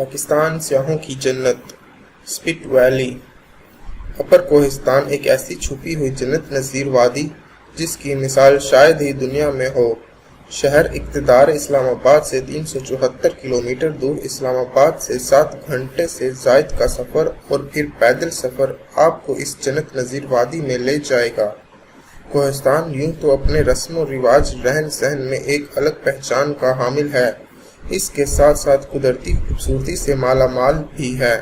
پاکستان سیاحوں کی جنت سپٹ ویلی اپر کوہستان ایک ایسی چھپی ہوئی جنت نظیر وادی جس کی مثال شاید ہی دنیا میں ہو۔ شہر اقتدار اسلام آباد سے 374 کلومیٹر دور، اسلام آباد سے 7 گھنٹے سے زائد کا سفر اور پھر پیدل سفر آپ کو اس جنت نظیر وادی میں لے جائے گا۔ کوہستان یوں تو اپنے رسم و رواج، رہن سہن میں ایک الگ پہچان کا حامل ہے، اس کے ساتھ ساتھ قدرتی خوبصورتی سے مالا مال بھی ہے۔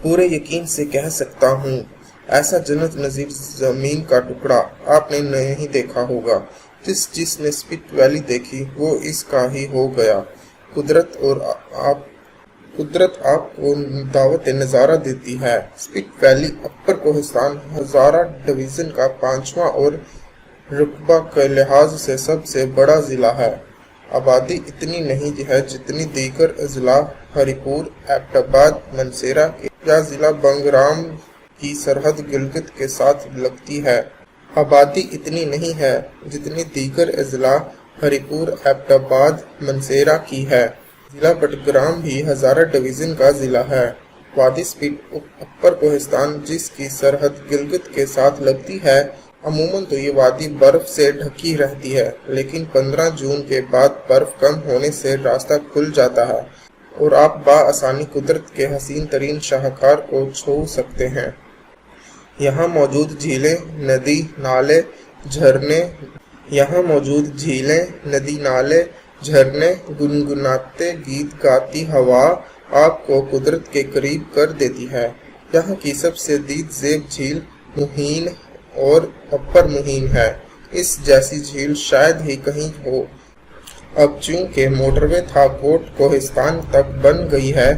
پورے یقین سے کہہ سکتا ہوں ایسا جنت نظیر زمین کا ٹکڑا آپ نے نہیں دیکھا ہوگا۔ جس نے سپٹ ویلی دیکھی وہ اس کا ہی ہو گیا۔ قدرت آپ کو دعوت نظارہ دیتی ہے۔ سپٹ ویلی اپر کوہستان ہزارہ ڈویژن کا 5واں اور رقبہ کے لحاظ سے سب سے بڑا ضلع ہے۔ آبادی اتنی نہیں ہے جتنی دیگر اضلاع ہری پور، ایبٹ آباد، منسیرا یا ضلع بنگرام کی سرحد گلگت کے ساتھ لگتی ہے۔ آبادی اتنی نہیں ہے جتنی دیگر اضلاع ہری پور، ایبٹ آباد، منسیرا کی ہے۔ ضلع بٹگرام بھی ہزارہ ڈویژن کا ضلع ہے۔ وادی سپٹ اپر کوہستان جس کی سرحد گلگت کے ساتھ لگتی ہے، عموماً تو یہ وادی برف سے ڈھکی رہتی ہے، لیکن 15 جون کے بعد برف کم ہونے سے راستہ کھل جاتا ہے اور آپ بآسانی قدرت کے حسین ترین شاہکار کو چھو سکتے ہیں۔ یہاں موجود جھیلیں، ندی نالے، جھرنے، گنگناتے گیت گاتی ہوا آپ کو قدرت کے قریب کر دیتی ہے۔ یہاں کی سب سے دید زیب جھیل موہین اور اپر موہین ہے۔ اس جیسی جھیل شاید ہی کہیں ہو۔ اب چونکہ موٹر وے تھاکوٹ کوہستان تک بن گئی ہے،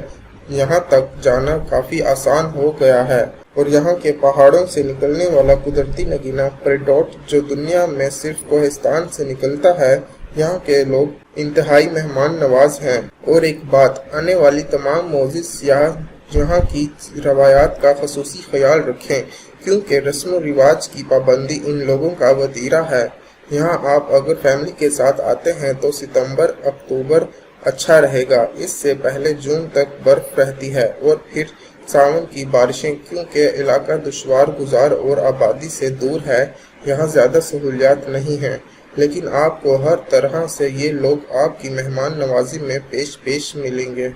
یہاں تک جانا کافی آسان ہو گیا ہے اور یہاں کے پہاڑوں سے نکلنے والا قدرتی نگینہ پریٹوٹ جو دنیا میں صرف کوہستان سے نکلتا ہے، یہاں کے لوگ انتہائی مہمان نواز ہیں۔ اور ایک بات، آنے والی تمام معزز سیاح یہاں کی روایات کا خصوصی خیال رکھیں، کیونکہ رسم و رواج کی پابندی ان لوگوں کا وتیرہ ہے۔ یہاں آپ اگر فیملی کے ساتھ آتے ہیں تو ستمبر اکتوبر اچھا رہے گا، اس سے پہلے جون تک برف رہتی ہے اور پھر ساون کی بارشیں۔ کیونکہ علاقہ دشوار گزار اور آبادی سے دور ہے، یہاں زیادہ سہولیات نہیں ہیں، لیکن آپ کو ہر طرح سے یہ لوگ آپ کی مہمان نوازی میں پیش ملیں گے۔